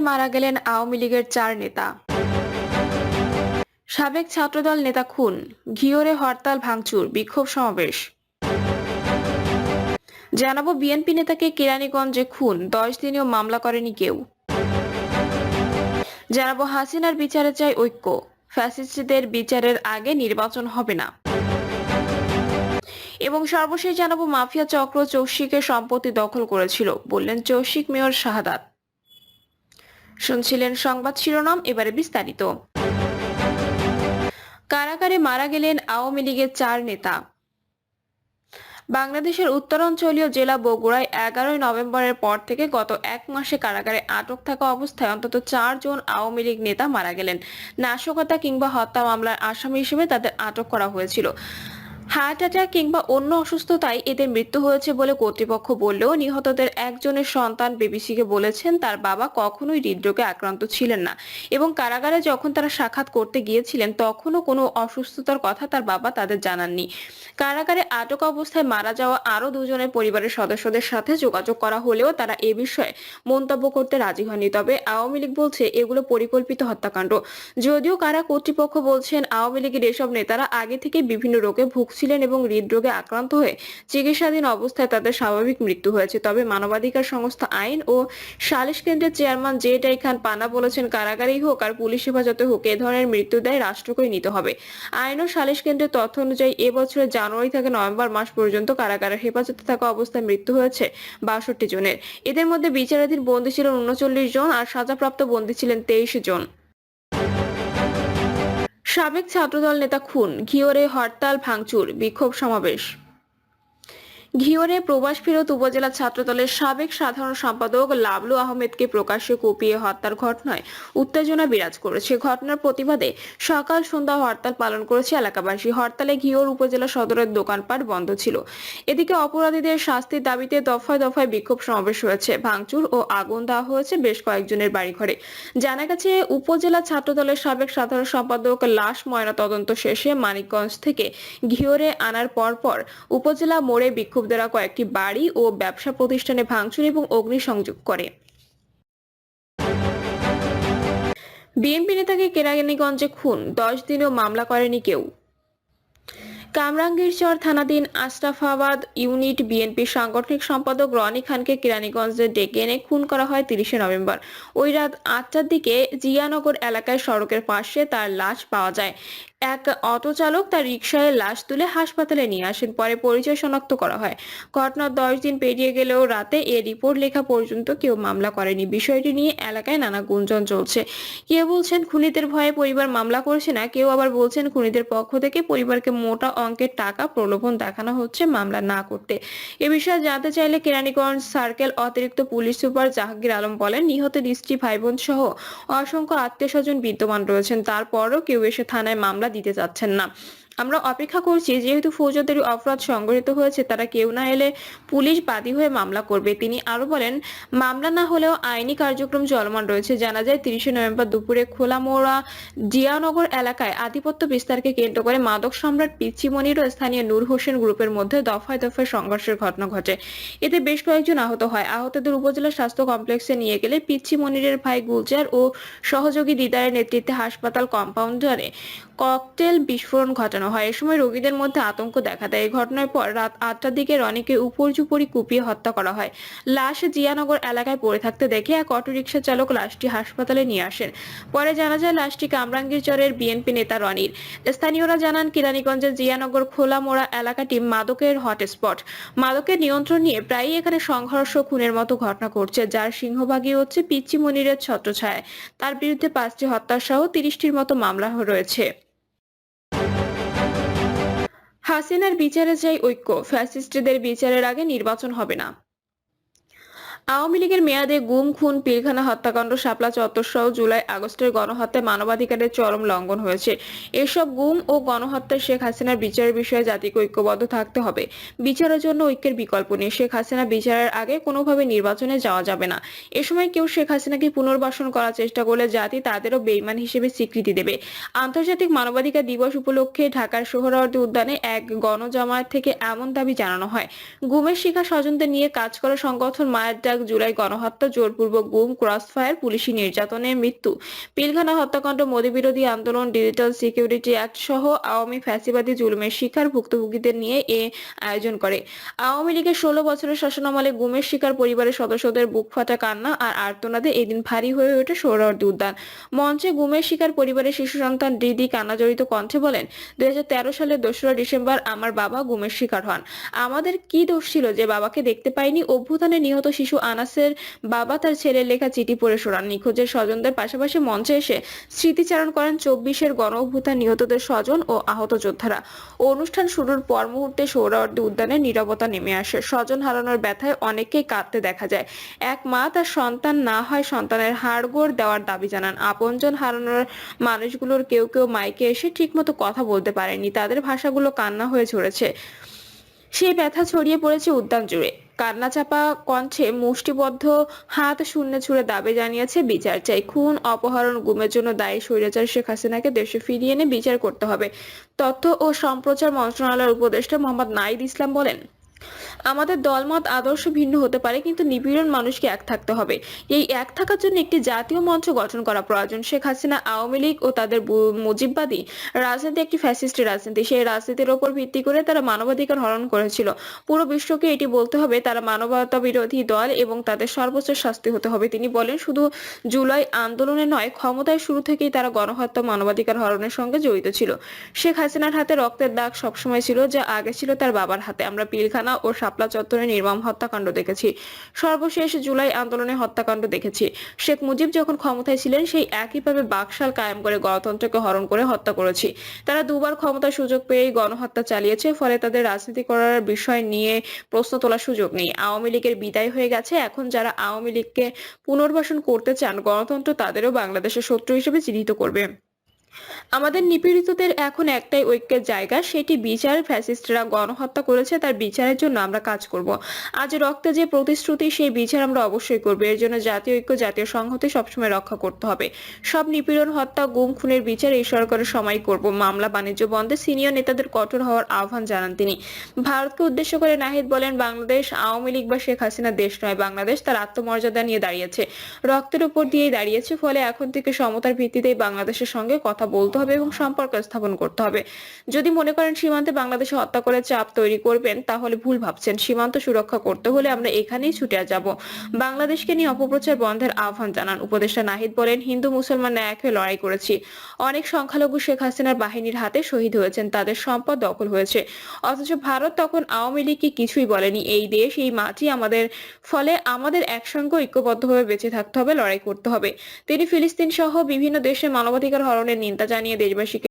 মারা গেলেন আওয়ামী লীগের 4 নেতা। সাবেক ছাত্রদল নেতা খুন, ঘিওরে হরতাল ভাঙচুর, বিক্ষোভ সমাবেশ। জানাবো বিএনপি নেতাকে কেরানীগঞ্জে খুন, 10 দিনেও মামলা করেনি কেউ। জানাবো হাসিনার বিচারে চাই ঐক্য, ফ্যাসিস্টদের বিচারের আগে নির্বাচন হবে না। এবং সর্বশেষ জানাবো মাফিয়া চক্র চৌশিকের সম্পত্তি দখল করেছিল, বললেন চৌশিক মেয়র শাহাদাত। শুনছিলেন সংবাদ শিরোনাম, এবারে বিস্তারিত। কারাগারে মারা গেলেন আওয়ামী লীগের 4 নেতা। বাংলাদেশের উত্তরাঞ্চলীয় জেলা বগুড়ায় 11 নভেম্বরের পর থেকে গত 1 মাসে কারাগারে আটক থাকা অবস্থায় অন্তত 4 জন আওয়ামী লীগ নেতা মারা গেলেন। নাশকতা কিংবা হত্যা মামলার আসামি হিসেবে তাদের আটক করা হয়েছিল। হার্ট অ্যাটাক কিংবা অন্য অসুস্থতায় এদের মৃত্যু হয়েছে বলে কর্তৃপক্ষ বললেও নিহতদের একজনের সন্তান বিবিসিকে বলেছেন তার বাবা কখনোই হৃদরোগে আক্রান্ত ছিলেন না এবং কারাগারে যখন তারা সাক্ষাৎ করতে গিয়েছিলেন তখনও কোনো অসুস্থতার কথা তার বাবা তাদের জানাননি। কারাগারে আটক অবস্থায় মারা যাওয়া আরো 2 জনের পরিবারের সদস্যদের সাথে যোগাযোগ করা হলেও তারা এ বিষয়ে মন্তব্য করতে রাজি হয়নি। তবে আওয়ামী লীগ বলছে এগুলো পরিকল্পিত হত্যাকাণ্ড। যদিও কারা কর্তৃপক্ষ বলছেন আওয়ামী লীগের এসব নেতারা আগে থেকে বিভিন্ন রোগে ভুগছিলেন এবং হৃদরোগে আক্রান্ত হয়ে চিকিৎসাধীন অবস্থায় তাদের স্বাভাবিক মৃত্যু হয়েছে। তবে মানবাধিকার সংস্থা আইন ও সালিশ কেন্দ্রের চেয়ারম্যান জেড খান পানা বলেছেন কারাগারেই হোক আর পুলিশ হেফাজতে হোক এ ধরনের মৃত্যু দায় রাষ্ট্রকেই নিতে হবে। আইন ও সালিশ কেন্দ্রের তথ্য অনুযায়ী এবছরের জানুয়ারি থেকে নভেম্বর মাস পর্যন্ত কারাগারের হেফাজতে থাকা অবস্থায় মৃত্যু হয়েছে 62 জনের। এদের মধ্যে বিচারাধীন বন্দী ছিলেন 39 জন আর সাজাপ্রাপ্ত বন্দী ছিলেন 23 জন। সাবেক ছাত্রদল নেতা খুন, ঘিওরে হরতাল ভাঙচুর, বিক্ষোভ সমাবেশ। ঘিওরে প্রবাস ফেরত উপজেলা ছাত্রদলের সাবেক সাধারণ সম্পাদক লাবলু আহমেদকে প্রকাশ্যে কুপিয়ে হত্যার ঘটনায় উত্তেজনা বিরাজ করেছে। ঘটনার প্রতিবাদে সকাল সন্ধ্যা হরতাল পালন করেছে এলাকাবাসী। হরতালে ঘিওর উপজেলা সদরের দোকানপাট বন্ধ ছিল। এদিকে অপরাধীদের শাস্তির দাবিতে দফায় দফায় বিক্ষোভ সমাবেশ হয়েছে, ভাঙচুর ও আগুন দেওয়া হয়েছে বেশ কয়েকজনের বাড়িঘরে। জানা গেছে উপজেলা ছাত্রদলের সাবেক সাধারণ সম্পাদক লাশ ময়না তদন্ত শেষে মানিকগঞ্জ থেকে ঘিওরে আনার পরপর উপজেলা মোড়ে বিক্ষোভ দ্বারা কয়েকটি বাড়ি ও ব্যবসা প্রতিষ্ঠানে ভাঙচুর এবং অগ্নিসংযোগ করে। বিএনপি নেতাকে কেরানীগঞ্জে খুন, 10 দিনেও মামলা করেনি কেউ। কামরাঙ্গীরচর থানাধীন আশরাফাবাদ ইউনিট বিএনপির সাংগঠনিক সম্পাদক রনি খানকে কেরানীগঞ্জে ডেকে এনে খুন করা হয় 30 নভেম্বর। ওই রাত 8টার দিকে জিয়ানগর এলাকায় সড়কের পাশে তার লাশ পাওয়া যায়। এক অটো চালক তার রিকশায় লাশ তুলে হাসপাতালে নিয়ে আসেন, পরে পরিচয় শনাক্ত করা হয়। ঘটনার 10 দিন পেরিয়ে গেলেও রাতে এ রিপোর্ট লেখা পর্যন্ত কেউ মামলা করেনি। বিষয়টি নিয়ে এলাকায় নানা গুঞ্জন চলছে। কেউ বলছেন খুনিদের ভয়ে পরিবার মামলা করছে না, কেউ আবার বলছেন খুনিদের পক্ষ থেকে পরিবারকে মোটা অঙ্কের টাকা প্রলোভন দেখানো হচ্ছে মামলা না করতে। এ বিষয়ে জানতে চাইলে কেরানীগঞ্জ সার্কেল অতিরিক্ত পুলিশ সুপার জাহাঙ্গীর আলম বলেন, নিহতের স্ত্রী, ভাই বোন সহ অসংখ্য আত্মীয় স্বজন বিদ্যমান রয়েছেন, তারপরও কেউ এসে থানায় মামলা দিতে যাচ্ছেন না। আমরা অপেক্ষা করছি, যেহেতু ফৌজদারি অপরাধ সংঘটিত হয়েছে তারা কেউ না এলে পুলিশ বাদী হয়ে মামলা করবে। তিনি আরো বলেন, মামলা না হলেও আইনি কার্যক্রম চলমান রয়েছে। জানা যায় 30 নভেম্বর দুপুরে খোলামোড়া জিয়ানগর এলাকায় আধিপত্য বিস্তারকে কেন্দ্র করে মাদক সম্রাট পিচ্চি মনির ও স্থানীয় নূর হোসেন গ্রুপের মধ্যে দফায় দফায় সংঘর্ষের ঘটনা ঘটে। এতে বেশ কয়েকজন আহত হয়। আহতদের উপজেলা স্বাস্থ্য কমপ্লেক্সে নিয়ে গেলে পিচ্চি মনিরের ভাই গুলজার ও সহযোগী দিদারের নেতৃত্বে হাসপাতাল কম্পাউন্ডারে ককটেল বিস্ফোরণ ঘটানো হয়। এ সময় রোগীদের মধ্যে আতঙ্ক দেখা দেয়। এই ঘটনার পর রাত 8টার দিকে রনিকে উপর্যুপরি কুপিয়ে হত্যা করা হয়। লাশ জিয়ানগর এলাকায় পড়ে থাকতে দেখে এক অটোরিকশা চালক লাশটি হাসপাতালে নিয়ে আসেন। পরে জানা যায় লাশটি কামরাঙ্গীরচরের বিএনপি নেতা রনির। স্থানীয়রা জানান, কেরানীগঞ্জের জিয়ানগর খোলামোড়া এলাকাটি মাদকের হটস্পট। মাদকের নিয়ন্ত্রণ নিয়ে প্রায়ই এখানে সংঘর্ষ, খুনের মতো ঘটনা ঘটছে, যার সিংহভাগই হচ্ছে পিচ্চি মনিরের ছত্রছায়ায়। তার বিরুদ্ধে 5টি হত্যা সহ 30টির মতো মামলা রয়েছে। হাসিনার বিচারে চাই ঐক্য, ফ্যাসিস্টদের বিচারের আগে নির্বাচন হবে না। আওয়ামী লীগের মেয়াদে গুম, খুন, পিলখানা হত্যাকাণ্ড, শাপলা চত্বর সহ জুলাই আগস্টের গণহত্যায় মানবাধিকারের চরম লঙ্ঘন হয়েছে। এসব গুম ও গণহত্যায় শেখ হাসিনার বিচারের বিষয়ে জাতিকে ঐক্যবদ্ধ থাকতে হবে। বিচারের জন্য ঐক্যের বিকল্প নেই। শেখ হাসিনা বিচারের আগে কোনোভাবে নির্বাচনে যাওয়া যাবে না। এ সময় কেউ শেখ হাসিনাকে পুনর্বাসন করার চেষ্টা করলে জাতি তাদেরও বেঈমান হিসেবে স্বীকৃতি দেবে। আন্তর্জাতিক মানবাধিকার দিবস উপলক্ষে ঢাকার সোহরাওয়ার্দী উদ্যানে এক গণজামায়াত থেকে এমন দাবি জানানো হয়। গুমের শিকার স্বজনদের নিয়ে কাজ করা সংগঠন মায়ের ডাক জুলাই গণহত্যা, জোরপূর্বক গুম, ক্রসফায়ার, পুলিশি নির্যাতনে মৃত্যু, পিলখানা হত্যাকাণ্ড, মোদি বিরোধী আন্দোলন, ডিজিটাল সিকিউরিটি অ্যাক্ট সহ আওয়ামী ফ্যাসিবাদী জুলুমের শিকার ভুক্তভোগীদের নিয়ে এ আয়োজন করে। আওয়ামী লীগের 16 বছরের শাসনামলে গুমের শিকার পরিবারের সদস্যদের বুকফাটা কান্না আর আর্তনাদে এদিন ভারী হয়ে ওঠে সোহরাওয়ার্দী উদ্যান। মঞ্চে গুমের শিকার পরিবারের শিশু সন্তান দিদি কান্নাজড়িত কণ্ঠে বলেন, 2013 সালের 2রা ডিসেম্বর আমার বাবা গুমের শিকার হন। আমাদের কি দোষ ছিল যে বাবাকে দেখতে পাইনি? অভ্যুত্থানে নিহত শিশু আনাসের বাবা তার ছেলের লেখা চিঠি পড়ে শোনান। নিখোঁজের স্বজনদের পাশাপাশি মঞ্চে এসে স্মৃতিচারণ করেন 24-এর গণ অভ্যুত্থান নিহতদের স্বজন ও আহত যোদ্ধারা। অনুষ্ঠান শুরুর পর মুহূর্তে সোহরাওয়ার্দী উদ্যানে নীরবতা নেমে আসে। স্বজন হারানোর ব্যথায় অনেককেই কাঁদতে দেখা যায়। এক মা তার সন্তান না হয় সন্তানের হাড়গোড় দেওয়ার দাবি জানান। আপনজন হারানোর মানুষগুলোর কেউ কেউ মাইকে এসে ঠিকমতো কথা বলতে পারেনি, তাদের ভাষাগুলো কান্না হয়ে ঝরেছে। সেই ব্যথা ছড়িয়ে পড়েছে উদ্যান জুড়ে। কান্না চাপা কণ্ঠে মুষ্টিবদ্ধ হাত শূন্যে ছুড়ে দাবি জানিয়েছে বিচার চাই। খুন, অপহরণ, গুমের জন্য দায়ী স্বৈরাচার শেখ হাসিনাকে দেশে ফিরিয়ে এনে বিচার করতে হবে। তথ্য ও সম্প্রচার মন্ত্রণালয়ের উপদেষ্টা মোহাম্মদ নাহিদ ইসলাম বলেন, আমাদের দলমত আদর্শ ভিন্ন হতে পারে, কিন্তু নিপীড়ন মানুষকে এক থাকতে হবে। এই এক থাকার জন্য একটি জাতীয় মঞ্চ গঠন করা প্রয়োজন। শেখ হাসিনা, আওয়ামী লীগ ও তাদের মুজিববাদী রাজনীতি একটি ফ্যাসিস্ট রাজনীতি। সেই রাজনীতির ওপর ভিত্তি করে তারা মানবাধিকার হরণ করেছিল। পুরো বিশ্বকে এটি বলতে হবে তারা মানবতা বিরোধী দল এবং তাদের সর্বোচ্চ শাস্তি হতে হবে। তিনি বলেন, শুধু জুলাই আন্দোলনে নয়, ক্ষমতায় শুরু থেকেই তারা গণহত্যা, মানবাধিকার হরণের সঙ্গে জড়িত ছিল। শেখ হাসিনার হাতে রক্তের দাগ সবসময় ছিল, যা আগে ছিল তার বাবার হাতে। আমরা পিলখানা ও শাপলা চত্বরে নির্মম হত্যাকাণ্ড দেখেছি, সর্বশেষ জুলাই আন্দোলনে হত্যাকাণ্ড দেখেছি। শেখ মুজিব যখন ক্ষমতায় ছিলেন সেই একইভাবে বাকশাল কায়েম করে গণতন্ত্রকে হরণ করে হত্যা করেছি। তারা দুবার ক্ষমতার সুযোগ পেয়েই গণহত্যা চালিয়েছে, ফলে তাদের রাজনীতি করার বিষয় নিয়ে প্রশ্ন তোলার সুযোগ নেই। আওয়ামী লীগের বিদায় হয়ে গেছে, এখন যারা আওয়ামী লীগকে পুনর্বাসন করতে চান, গণতন্ত্র তাদেরও বাংলাদেশের শত্রু হিসেবে চিহ্নিত করবে। আমাদের নিপীড়িতদের এখন একটাই ঐক্যের জায়গা, সেটি বিচার। ফ্যাসিস্টরা গণহত্যা করেছে, তার বিচারের জন্য আমরা কাজ করব। আজ রক্তে যে প্রতিশ্রুতি, সেই বিচার আমরা অবশ্যই করব। এর জন্য জাতীয় ঐক্য, জাতীয় সংহতি সবসময় রক্ষা করতে হবে। সব নিপীড়ন, হত্যা, গুম, খুনের বিচার এই সরকারের সময় করব। মামলা বাণিজ্য বন্ধে সিনিয়র নেতাদের কঠোর হওয়ার আহ্বান জানান তিনি। ভারতকে উদ্দেশ্য করে নাহিদ বলেন, বাংলাদেশ আওয়ামী লীগ বা শেখ হাসিনার দেশ নয়। বাংলাদেশ তার আত্মমর্যাদা নিয়ে দাঁড়িয়েছে, রক্তের উপর দিয়েই দাঁড়িয়েছে। ফলে এখন থেকে সমতার ভিত্তিতেই বাংলাদেশের সঙ্গে কথা বলতে হবে এবং সম্পর্ক স্থাপন করতে হবে। যদি মনে করেন সীমান্তে বাংলাদেশে হত্যা করে চাপ তৈরি করবেন, তাহলে ভুল ভাবছেন। সীমান্ত সুরক্ষা করতে হলে আমরা এখানেই ছুটে যাব। বাংলাদেশকে নিয়ে অপপ্রচার বন্ধের আহ্বান জানান উপদেষ্টা নাহিদ। বলেন, হিন্দু মুসলমান এক হয়ে লড়াই করেছি। অনেক সংখ্যালঘু শেখ হাসিনার বাহিনীর হাতে শহীদ হয়েছেন, তাদের সম্পদ দখল হয়েছে। অথচ ভারত তখন আওয়ামী লীগকে কিছুই বলেনি। এই দেশ, এই মাটি আমাদের, ফলে আমাদের একসঙ্গে ঐক্যবদ্ধভাবে বেঁচে থাকতে হবে, লড়াই করতে হবে। তিনি ফিলিস্তিন সহ বিভিন্ন দেশে মানবাধিকার হরণের নিন্দা জানিয়ে দেশবাসীকে